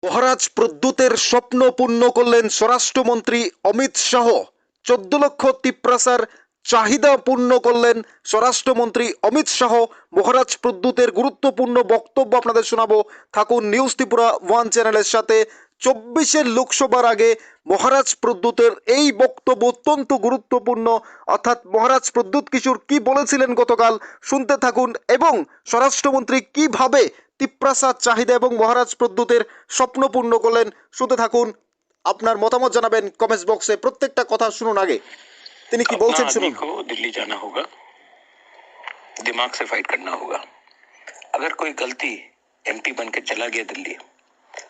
মহারাজ প্রদ্যুতের স্বপ্ন পূর্ণ করলেন স্বরাষ্ট্রমন্ত্রী অমিত শাহ। 14 লক্ষ তিপ্রাসার চাহিদা পূর্ণ করলেন স্বরাষ্ট্রমন্ত্রী অমিত শাহ। মহারাজ প্রদ্যুতের গুরুত্বপূর্ণ বক্তব্য আপনাদের শোনাবো। থাকুন নিউজ ত্রিপুরা ওয়ান চ্যানেলের সাথে। 24-এর লোকসভার আগে মহারাজ প্রদ্যুতের এই বক্তব্য অত্যন্ত গুরুত্বপূর্ণ। অর্থাৎ মহারাজ প্রদ্যুৎ কিশোর কি বলেছিলেন গতকাল, শুনতে থাকুন। এবং স্বরাষ্ট্রমন্ত্রী কিভাবে তিপ্রাসার চাহিদা এবং মহারাজ প্রদ্যুতের স্বপ্ন পূর্ণ করলেন, শুনতে থাকুন। আপনার মতামত জানাবেন কমেন্টস বক্সে। প্রত্যেকটা কথা শুনুন। আগে তিনি কি বলছেন শুনুন। को दिल्ली जाना होगा, दिमाग से फाइट करना होगा। अगर कोई गलती एमपी बन के चला गया दिल्ली,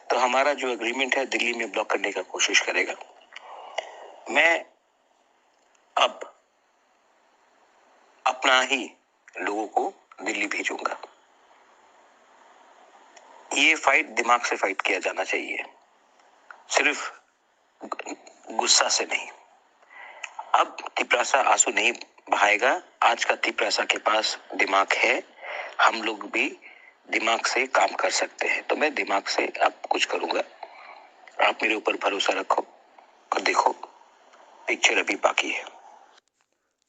तो हमारा जो एग्रीमेंट है दिल्ली में ब्लॉक करने का कोशिश करेगा। मैं अब अपना ही लोगों को दिल्ली भेजूंगा। ये फाइट दिमाग से फाइट किया जाना चाहिए, सिर्फ गुस्सा से नहीं। अब तिप्रासा आंसू नहीं बहाएगा। आज का तिप्रासा के पास दिमाग है, हम लोग भी दिमाग से काम कर सकते हैं। तो मैं दिमाग से अब कुछ करूंगा। आप मेरे ऊपर भरोसा रखो और देखो, पिक्चर अभी बाकी है।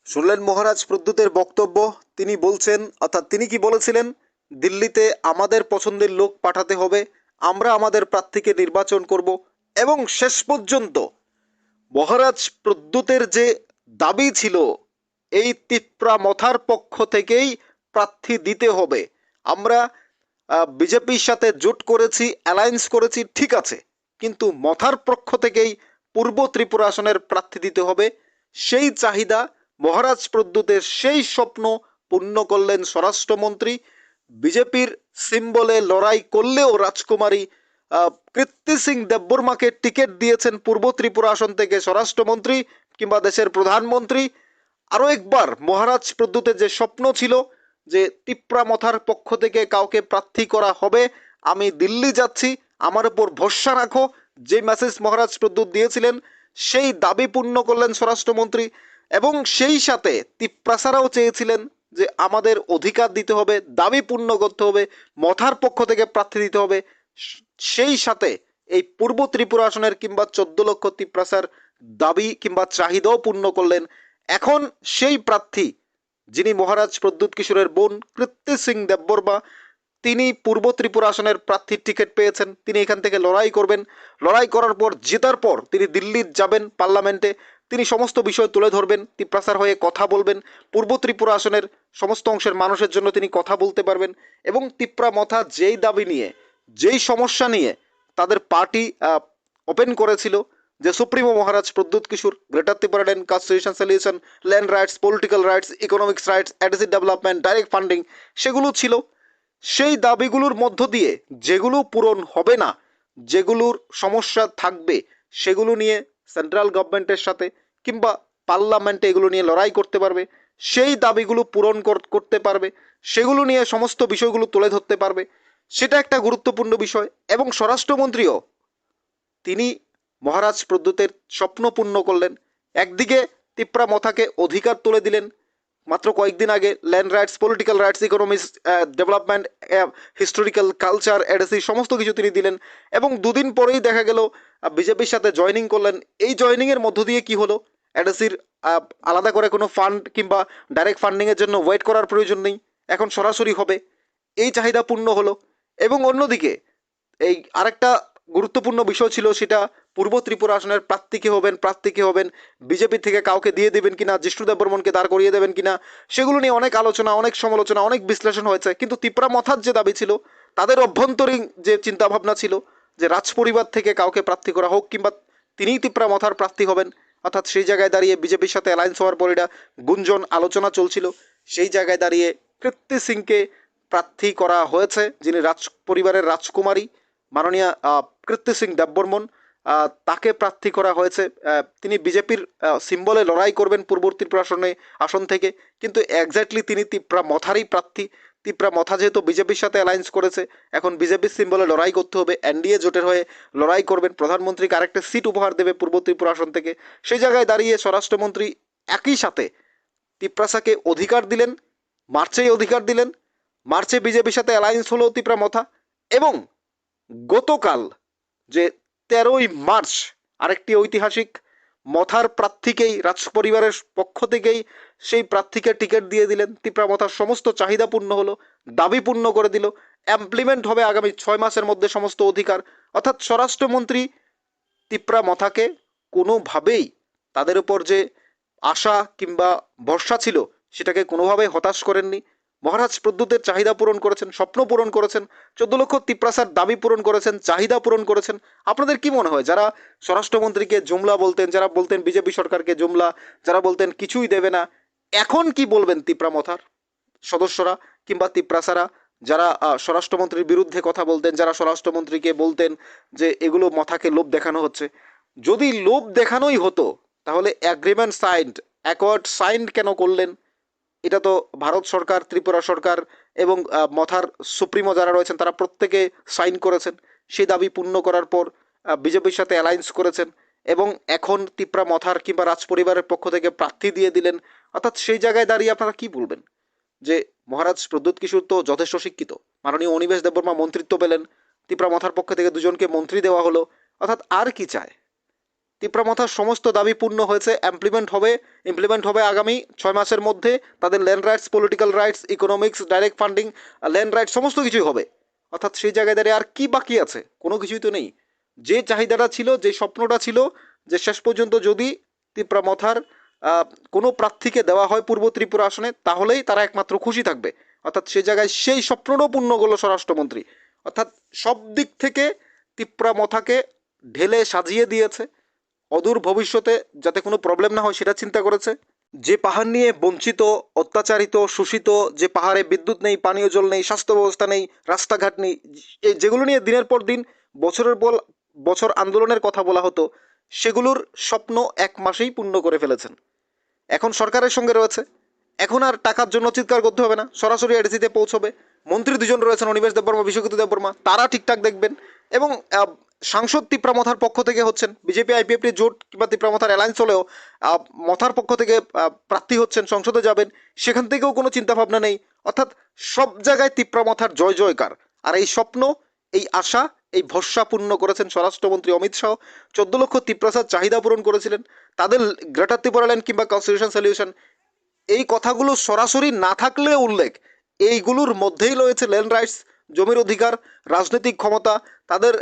শুনলেন মহারাজ প্রদ্যুতের বক্তব্য। তিনি বলছেন, অর্থাৎ তিনি কি বলেছিলেন, দিল্লিতে আমাদের পছন্দের লোক পাঠাতে হবে, আমরা আমাদের প্রার্থীকে নির্বাচন করব। এবং শেষ পর্যন্ত মহারাজ প্রদ্যুতের যে দাবি ছিল, এই তিপ্রা মথার পক্ষ থেকেই প্রার্থী দিতে হবে। আমরা বিজেপির সাথে জোট করেছি, অ্যালায়েন্স করেছি, ঠিক আছে, কিন্তু মথার পক্ষ থেকেই পূর্ব ত্রিপুরা আসনের প্রার্থী দিতে হবে। সেই চাহিদা, মহারাজ প্রদ্যুতের সেই স্বপ্ন পূর্ণ করলেন স্বরাষ্ট্রমন্ত্রী। বিজেপির সিম্বলে লড়াই করলেও রাজকুমারী কীর্তি সিং দেববর্মাকে টিকিট দিয়েছেন পূর্ব ত্রিপুরা আসন থেকে স্বরাষ্ট্রমন্ত্রী কিংবা দেশের প্রধানমন্ত্রী। আরও একবার মহারাজ প্রদ্যুতের যে স্বপ্ন ছিল যে তিপ্রা মথার পক্ষ থেকে কাউকে প্রার্থী করা হবে, আমি দিল্লি যাচ্ছি, আমার উপর ভরসা রাখো, যে মেসেজ মহারাজ প্রদ্যুৎ দিয়েছিলেন সেই দাবি পূর্ণ করলেন স্বরাষ্ট্রমন্ত্রী। এবং সেই সাথে তিপ্রাসারাও চেয়েছিলেন যে আমাদের অধিকার দিতে হবে, দাবি পূর্ণ করতে হবে, মথার পক্ষ থেকে প্রার্থী দিতে হবে। সেই সাথে এই পূর্ব ত্রিপুরা আসনের কিংবা 14 লক্ষ তিপ্রাসার দাবি কিংবা চাহিদাও পূর্ণ করলেন। এখন সেই প্রার্থী, যিনি মহারাজ প্রদ্যুৎ কিশোরের বোন কীর্তি সিং দেববর্মা, তিনি পূর্ব ত্রিপুরা আসনের প্রার্থীর টিকিট পেয়েছেন। তিনি এখান থেকে লড়াই করবেন। লড়াই করার পর, জেতার পর তিনি দিল্লি যাবেন পার্লামেন্টে। তিনি সমস্ত বিষয় তুলে ধরবেন, তিপ্রাসার হয়ে কথা বলবেন, পূর্ব ত্রিপুরা আসনের সমস্ত অংশের মানুষের জন্য তিনি কথা বলতে পারবেন। এবং তিপ্রা মথা যেই দাবি নিয়ে, যেই সমস্যা নিয়ে তাদের পার্টি ওপেন করেছিল, যে supremo Maharaj Pradyot Kishore, greater Tripuraland constitution solution, land rights, political rights, economics rights, adhesive development, direct funding, সেগুলো ছিল। সেই দাবিগুলোর মধ্য দিয়ে যেগুলো পূরণ হবে না, যেগুলোর সমস্যা থাকবে, সেগুলো নিয়ে সেন্ট্রাল গভর্নমেন্টের সাথে কিংবা পার্লামেন্টে এগুলো নিয়ে লড়াই করতে পারবে। সেই দাবিগুলো পূরণ করতে পারবে, সেগুলো নিয়ে সমস্ত বিষয়গুলো তুলে ধরতে পারবে। সেটা একটা গুরুত্বপূর্ণ বিষয়। এবং স্বরাষ্ট্রমন্ত্রীও তিনি মহারাজ প্রদ্যুতের স্বপ্ন পূর্ণ করলেন। একদিকে তিপ্রা মথাকে অধিকার তুলে দিলেন, মাত্র কয়েকদিন আগে land rights, political rights, economics, development, historical, culture, ADC সমস্ত কিছু তিনি দিলেন। এবং দুদিন পরেই দেখা গেল বিজেপির সাথে জয়নিং করলেন। এই জয়নিংয়ের মধ্য দিয়ে কি হলো, এডিসির আলাদা করে কোনো ফান্ড কিংবা ডাইরেক্ট ফান্ডিংয়ের জন্য ওয়েট করার প্রয়োজন নেই, এখন সরাসরি হবে। এই চাহিদা পূর্ণ হলো। এবং অন্যদিকে এই আরেকটা গুরুত্বপূর্ণ বিষয় ছিল, সেটা পূর্ব ত্রিপুরা আসনের প্রার্থী কে হবেন, বিজেপি থেকে কাউকে দিয়ে দেবেন কিনা, জিষ্ণু দেববর্মনকে দাঁড় করিয়ে দেবেন কিনা, সেগুলো নিয়ে অনেক আলোচনা, অনেক সমালোচনা, অনেক বিশ্লেষণ হয়েছে। কিন্তু তিপ্রা মথার যে দাবি ছিল, তাদের অভ্যন্তরীণ যে চিন্তাভাবনা ছিল যে রাজ পরিবার থেকে কাউকে প্রার্থী করা হোক কিংবা তিনিই তিপ্রা মথার প্রার্থী হবেন, অর্থাৎ সেই জায়গায় দাঁড়িয়ে বিজেপির সাথে অ্যালায়েন্স হওয়ার পর এটা গুঞ্জন, আলোচনা চলছিল। সেই জায়গায় দাঁড়িয়ে কীর্তি সিংকে প্রার্থী করা হয়েছে, যিনি রাজ পরিবারের রাজকুমারী মাননীয় কীর্তি সিং দেববর্মন, তাকে প্রার্থী করা হয়েছে। তিনি বিজেপির সিম্বলে লড়াই করবেন পূর্ব ত্রিপুরা আসন থেকে, কিন্তু এক্স্যাক্টলি তিনি তিপ্রা মথারই প্রার্থী। তিপ্রা মথা যেহেতু বিজেপির সাথে অ্যালায়েন্স করেছে, এখন বিজেপির সিম্বলে লড়াই করতে হবে, এনডিএ জোটের হয়ে লড়াই করবেন, প্রধানমন্ত্রীকে আরেকটা সিট উপহার দেবে পূর্ব ত্রিপুরা আসন থেকে। সেই জায়গায় দাঁড়িয়ে স্বরাষ্ট্রমন্ত্রী একই সাথে তিপ্রাসাকে অধিকার দিলেন, মার্চেই অধিকার দিলেন। মার্চে বিজেপির সাথে অ্যালায়েন্স হলো তিপ্রা মথা। এবং গতকাল যে 13ই মার্চ আরেকটি ঐতিহাসিক মথার প্রার্থীকেই রাজপরিবারের পক্ষ থেকেই সেই প্রার্থীকে টিকিট দিয়ে দিলেন। তিপ্রা মথার সমস্ত চাহিদা পূর্ণ হলো, দাবি পূর্ণ করে দিল, ইমপ্লিমেন্ট হবে আগামী 6 মাসের মধ্যে সমস্ত অধিকার। অর্থাৎ স্বরাষ্ট্রমন্ত্রী তিপ্রা মথাকে কোনোভাবেই তাদের উপর যে আশা কিংবা ভরসা ছিল সেটাকে কোনোভাবেই হতাশ করেননি। মহারাজ প্রদ্যুতের চাহিদা পূরণ করেছেন, স্বপ্ন পূরণ করেছেন, 14 লক্ষ তিপ্রাসার দাবি পূরণ করেছেন, চাহিদা পূরণ করেছেন। আপনাদের কি মনে হয়, যারা স্বরাষ্ট্রমন্ত্রীকে জুমলা বলতেন, যারা বলতেন বিজেপি সরকারকে জুমলা, যারা বলতেন কিছুই দেবে না, এখন কি বলবেন তিপ্রা মথার সদস্যরা কিংবা তিপ্রাসারা, যারা স্বরাষ্ট্রমন্ত্রীর বিরুদ্ধে কথা বলতেন, যারা স্বরাষ্ট্রমন্ত্রীকে বলতেন যে এগুলো মথাকে লোভ দেখানো হচ্ছে? যদি লোভ দেখানোই হতো তাহলে অ্যাগ্রিমেন্ট সাইন্ড, অ্যাকর্ড সাইন্ড কেন করলেন? এটা তো ভারত সরকার, ত্রিপুরা সরকার এবং মথার সুপ্রিমো যারা রয়েছেন তারা প্রত্যেকে সাইন করেছেন। সেই দাবি পূর্ণ করার পর বিজেপির সাথে অ্যালায়েন্স করেছেন এবং এখন তিপ্রা মথার কিংবা রাজপরিবারের পক্ষ থেকে প্রার্থী দিয়ে দিলেন। অর্থাৎ সেই জায়গায় দাঁড়িয়ে আপনারা কি বলবেন যে মহারাজ প্রদ্যুৎ কিশোর তো যথেষ্ট শিক্ষিত, মাননীয় অনিমেষ দেববর্মা মন্ত্রিত্ব পেলেন, তিপ্রা মথার পক্ষ থেকে দুজনকে মন্ত্রী দেওয়া হলো, অর্থাৎ আর কি চায়? তিপ্রা মথার সমস্ত দাবি পূর্ণ হয়েছে, ইমপ্লিমেন্ট হবে আগামী 6 মাসের মধ্যে। তাদের land rights, political rights, economics, direct funding, land rights সমস্ত কিছুই হবে। অর্থাৎ সেই জায়গায় দাঁড়িয়ে আর কি বাকি আছে? কোনো কিছুই তো নেই। যে চাহিদাটা ছিল, যে স্বপ্নটা ছিল যে শেষ পর্যন্ত যদি তিপ্রা মথার কোনো প্রার্থীকে দেওয়া হয় পূর্ব ত্রিপুরা আসনে তাহলেই তারা একমাত্র খুশি থাকবে। অর্থাৎ সেই জায়গায় সেই স্বপ্নটাও পূর্ণ করলো স্বরাষ্ট্রমন্ত্রী। অর্থাৎ সব দিক থেকে তিপ্রা মথাকে ঢেলে সাজিয়ে দিয়েছে। অদূর ভবিষ্যতে যাতে কোনো প্রবলেম না হয় সেটা চিন্তা করেছে। যে পাহাড় নিয়ে বঞ্চিত, অত্যাচারিত, শোষিত, যে পাহাড়ে বিদ্যুৎ নেই, পানীয় জল নেই, স্বাস্থ্য ব্যবস্থা নেই, রাস্তাঘাট নেই, এই যেগুলো নিয়ে দিনের পর দিন বছরের পর বছর আন্দোলনের কথা বলা হতো, সেগুলোর স্বপ্ন 1 মাসেই পূর্ণ করে ফেলেছেন। এখন সরকারের সঙ্গে রয়েছে, এখন আর টাকার জন্য চিৎকার করতে হবে না, সরাসরি এডিসিতে পৌঁছবে। মন্ত্রী দুজন রয়েছেন, অনিমেষ দেববর্মা, বিশ্বজিৎ দেববর্মা, তারা ঠিকঠাক দেখবেন এবং সাংসদ তিপ্রা মথার পক্ষ থেকে হচ্ছেন। বিজেপি আইপিএফটি জোট কিংবা তিপ্রা মথার অ্যালায়েন্স হলেও মথার পক্ষ থেকে প্রার্থী হচ্ছেন, সংসদে যাবেন, সেখান থেকেও কোনো চিন্তাভাবনা নেই। অর্থাৎ সব জায়গায় তিপ্রা মথার জয় জয়কার। আর এই স্বপ্ন, এই আশা, এই ভরসা পূর্ণ করেছেন স্বরাষ্ট্রমন্ত্রী অমিত শাহ। 14 লক্ষ তিপ্রাসার চাহিদা পূরণ করেছিলেন। তাদের গ্রেটার ত্রিপুরাল্যান্ড কিংবা কনস্টিটিউশন সলিউশন, এই কথাগুলো সরাসরি না থাকলে উল্লেখ, এইগুলোর মধ্যেই রয়েছে ল্যান্ড রাইটস, জমির অধিকার, রাজনৈতিক ক্ষমতা, তাদের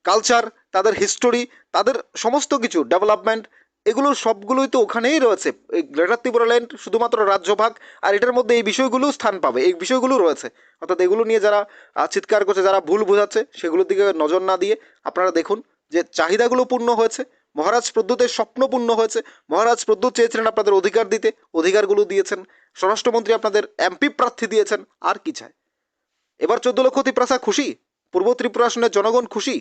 কালচার, তাদের হিস্টোরি, তাদের সমস্ত কিছু ডেভেলপমেন্ট, এগুলো সবগুলোই তো ওখানেই রয়েছে। এই গ্রেটার ত্রিপুরাল্যান্ড শুধুমাত্র রাজ্যভাগ, আর এটার মধ্যে এই বিষয়গুলো স্থান পাবে, এই বিষয়গুলো রয়েছে। অর্থাৎ এগুলো নিয়ে যারা চিৎকার করছে, যারা ভুল বোঝাচ্ছে, সেগুলোর দিকে নজর না দিয়ে আপনারা দেখুন যে চাহিদাগুলো পূর্ণ হয়েছে, মহারাজ প্রদ্যুতের স্বপ্ন পূর্ণ হয়েছে। মহারাজ প্রদ্যুৎ চেয়েছিলেন আপনাদের অধিকার দিতে, অধিকারগুলো দিয়েছেন। স্বরাষ্ট্রমন্ত্রী আপনাদের এমপি প্রার্থী দিয়েছেন, আর কি চায়? এবার 14 লক্ষ তিপ্রাসা খুশি, পূর্ব ত্রিপুরা আসনের জনগণ খুশি।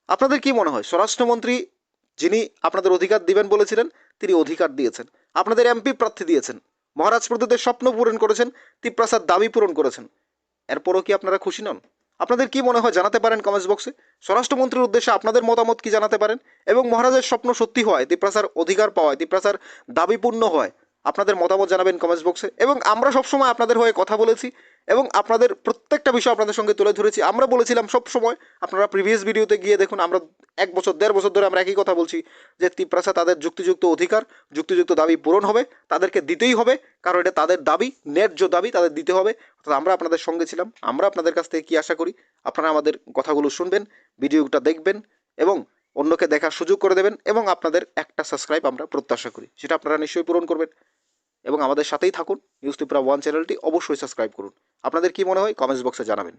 আপনাদের কি মনে হয়, স্বরাষ্ট্রমন্ত্রী যিনি আপনাদের অধিকার দিবেন বলেছিলেন তিনি অধিকার দিয়েছেন, আপনাদের এমপি প্রার্থী দিয়েছেন, মহারাজ প্রদ্যুতের স্বপ্ন পূরণ করেছেন, তিপ্রাসার দাবি পূরণ করেছেন, এরপরও কি আপনারা খুশি নন? আপনাদের কি মনে হয় জানাতে পারেন কমেন্টস বক্সে। স্বরাষ্ট্রমন্ত্রীর উদ্দেশ্যে আপনাদের মতামত কি জানাতে পারেন। এবং মহারাজের স্বপ্ন সত্যি হয়, তিপ্রাসার অধিকার পাওয়ায়, তিপ্রাসার দাবি পূর্ণ হয়, আপনাদের মতামত জানাবেন কমেন্টস বক্সে। এবং আমরা সবসময় আপনাদের হয়ে কথা বলেছি এবং আপনাদের প্রত্যেকটা বিষয় আপনাদের সঙ্গে তুলে ধরেছি। আমরা বলেছিলাম সব সময়, আপনারা প্রিভিয়াস ভিডিওতে গিয়ে দেখুন, আমরা 1 বছর 1.5 বছর ধরে আমরা একই কথা বলছি যে তিপ্রাসা তাদের যুক্তিযুক্ত অধিকার, যুক্তিযুক্ত দাবি পূরণ হবে, তাদেরকে দিতেই হবে, কারণ এটা তাদের দাবি, ন্যায্য দাবি, তাদের দিতে হবে। অর্থাৎ আমরা আপনাদের সঙ্গে ছিলাম। আমরা আপনাদের কাছ থেকে কি আশা করি, আপনারা আমাদের কথাগুলো শুনবেন, ভিডিওটা দেখবেন এবং অন্যকে দেখার সুযোগ করে দেবেন এবং আপনাদের একটা সাবস্ক্রাইব আমরা প্রত্যাশা করি, সেটা আপনারা নিশ্চয়ই পূরণ করবেন এবং আমাদের সাথেই থাকুন। নিউজ ত্রিপুরা 1 চ্যানেলটি অবশ্যই সাবস্ক্রাইব করুন। আপনাদের কি মনে হয় কমেন্টস বক্সে জানাবেন।